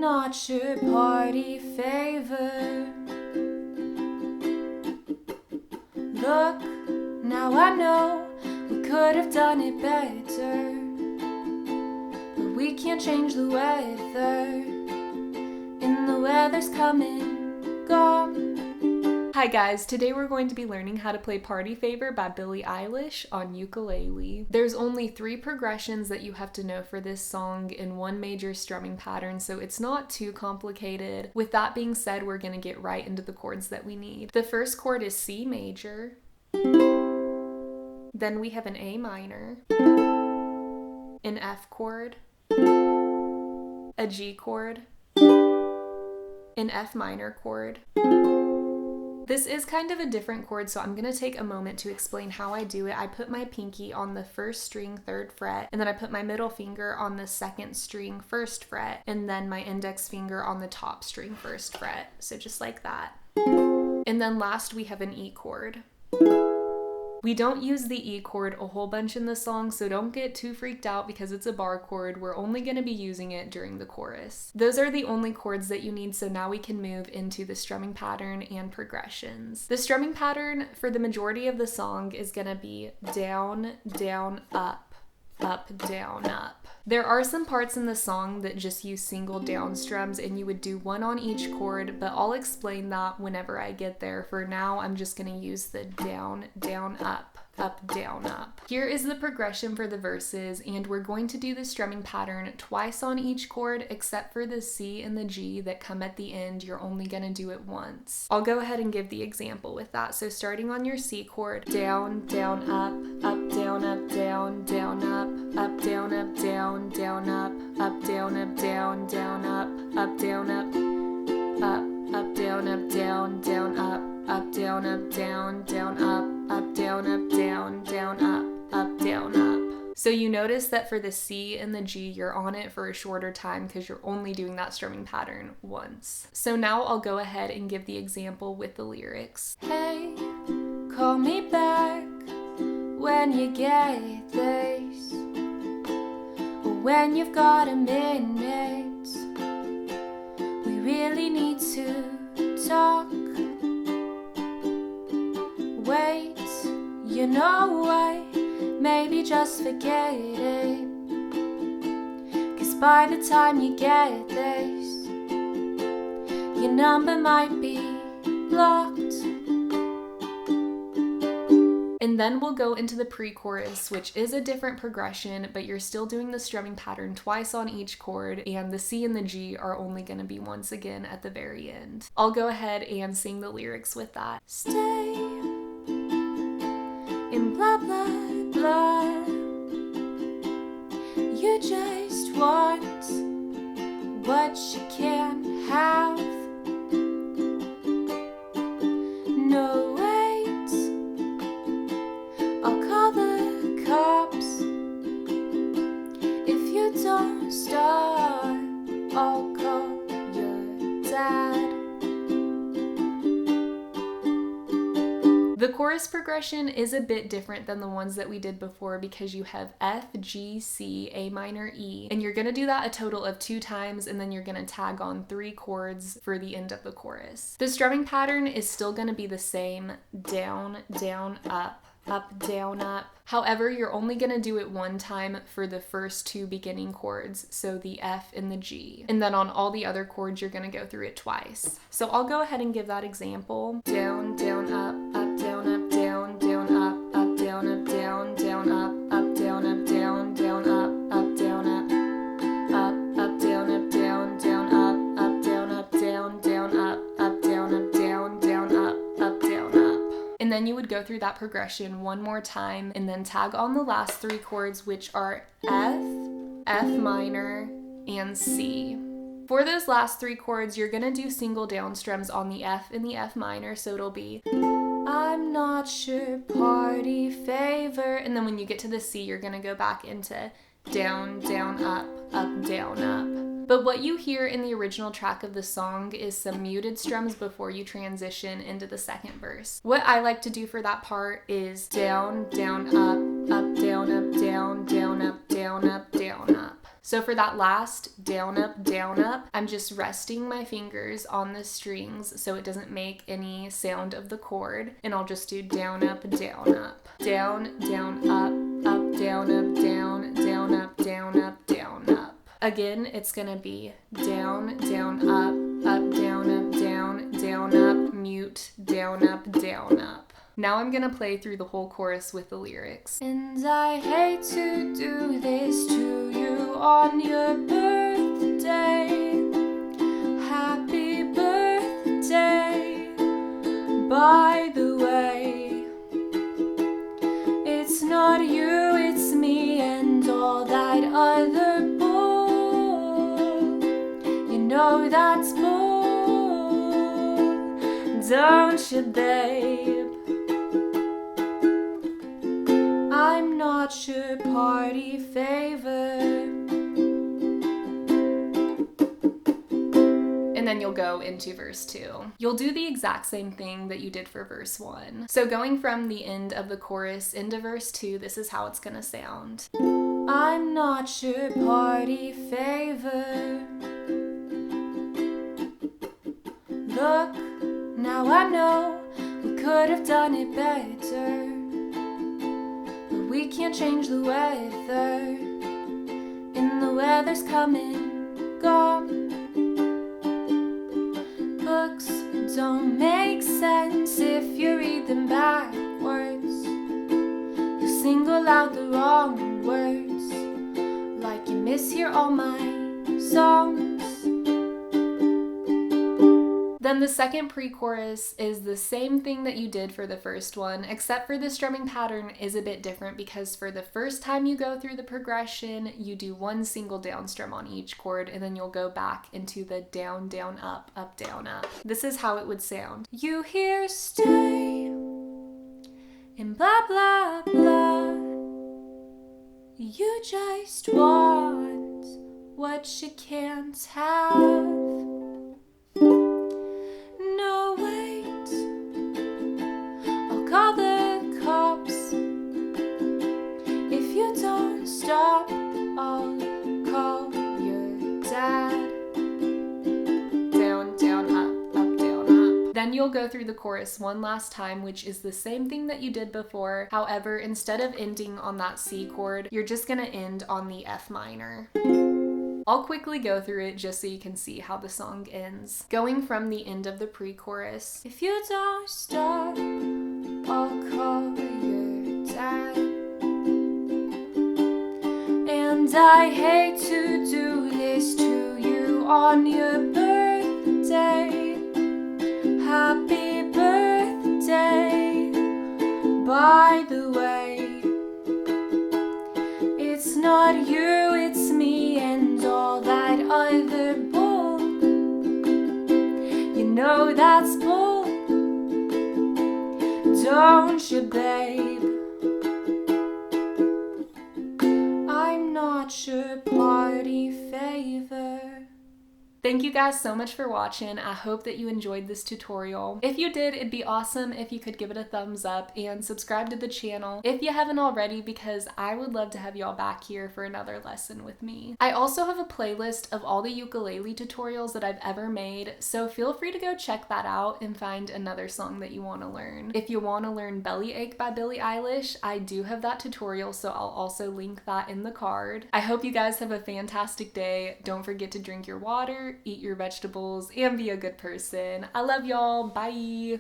not your party favor. Look, now I know we could have done it better, but we can't change the weather, and the weather's coming, gone. Hi guys, today we're going to be learning how to play Party Favor by Billie Eilish on ukulele. There's only 3 progressions that you have to know for this song in one major strumming pattern, so it's not too complicated. With that being said, we're going to get right into the chords that we need. The first chord is C major. Then we have an A minor, an F chord, a G chord, an F minor chord. This is kind of a different chord, so I'm going to take a moment to explain how I do it. I put my pinky on the 1st string 3rd fret, and then I put my middle finger on the 2nd string 1st fret, and then my index finger on the top string 1st fret. So just like that. And then last we have an E chord. We don't use the E chord a whole bunch in the song, so don't get too freaked out because it's a bar chord. We're only going to be using it during the chorus. Those are the only chords that you need, so now we can move into the strumming pattern and progressions. The strumming pattern for the majority of the song is going to be down, down, up, down, up. There are some parts in the song that just use single down strums, and you would do one on each chord, but I'll explain that whenever I get there. For now, I'm just going to use the down, down, up, down, up. Here is the progression for the verses, and we're going to do the strumming pattern twice on each chord, except for the C and the G that come at the end. You're only going to do it once. I'll go ahead and give the example with that. So starting on your C chord, down, down, up, down, down, down, up, down, down, down, up, down, down, down, up, down, up, down, down, down, up, down, down, down, up, down, down, down, up, down, up. So you notice that for the C and the G, you're on it for a shorter time because you're only doing that strumming pattern once. So now I'll go ahead and give the example with the lyrics. Hey, call me back when you get this, or when you've got a minute. We really need to talk. Wait, you know what? Maybe just forget it, 'cause by the time you get this, your number might be blocked. And then we'll go into the pre-chorus, which is a different progression, but you're still doing the strumming pattern twice on each chord, and the C and the G are only going to be once again at the very end. I'll go ahead and sing the lyrics with that. Stay in blah blah blah, you just want what you can't have. No wait, I'll call the cops if you don't start. I'll call your dad. The chorus progression is a bit different than the ones that we did before because you have F, G, C, A minor, E, and you're going to do that a total of 2 times, and then you're going to tag on 3 chords for the end of the chorus. The strumming pattern is still going to be the same, down, down, up, down, up. However, you're only going to do it one time for the first 2 beginning chords, so the F and the G. And then on all the other chords, you're going to go through it twice. So I'll go ahead and give that example. Down, down, up, down, down, down, up, down, down, down, up, down, down, down, up, down, up, down, down, down, up, down, down, down, up, down, down, down, up, down, up. And then you would go through that progression one more time and then tag on the last 3 chords, which are F, F minor, and C. For those last 3 chords, you're gonna do single down strums on the F and the F minor, so it'll be I'm not your party favor. And then when you get to the C, you're gonna go back into down, down, up, down, up. But what you hear in the original track of the song is some muted strums before you transition into the second verse. What I like to do for that part is down, down, up, down, up, down, down, up, down, up, down, up. So for that last down, up, I'm just resting my fingers on the strings so it doesn't make any sound of the chord. And I'll just do down, up, down, up, down, up, down, up, down, up, down, up, down, up. Again, it's gonna be down, up, down, up, mute, down, up. Now I'm gonna play through the whole chorus with the lyrics. And I hate to do this to you on your birthday. Happy birthday. By the way, it's not you, it's me and all that other bull. You know that's bull, don't you, babe? I'm not your party favor. And then you'll go into verse 2. You'll do the exact same thing that you did for verse 1. So going from the end of the chorus into verse 2, this is how it's gonna sound. I'm not your party favor. Look, now I know we could have done it better. We can't change the weather, and the weather's coming, gone. Books don't make sense if you read them backwards. You single out the wrong words, like you mishear all my songs. Then the second pre-chorus is the same thing that you did for the first one, except for the strumming pattern is a bit different because for the first time you go through the progression, you do one single down strum on each chord, and then you'll go back into the down, up, down, up. This is how it would sound. You hear stay and blah, blah, blah. You just want what you can't have. No, wait, I'll call the cops. If you don't stop, I'll call your dad. Down, up, down, up. Then you'll go through the chorus one last time, which is the same thing that you did before. However, instead of ending on that C chord, you're just gonna end on the F minor. I'll quickly go through it just so you can see how the song ends. Going from the end of the pre-chorus. If you don't stop, I'll call your dad. And I hate to do this to you on your birthday. Happy birthday. By the way, it's not you, it's me and all that other bull. You know that's bull, don't you, babe? I'm not your party favor. Thank you guys so much for watching. I hope that you enjoyed this tutorial. If you did, it'd be awesome if you could give it a thumbs up and subscribe to the channel if you haven't already, because I would love to have y'all back here for another lesson with me. I also have a playlist of all the ukulele tutorials that I've ever made, so feel free to go check that out and find another song that you want to learn. If you want to learn Bellyache by Billie Eilish, I do have that tutorial, so I'll also link that in the card. I hope you guys have a fantastic day. Don't forget to drink your water, eat your vegetables, and be a good person. I love y'all. Bye.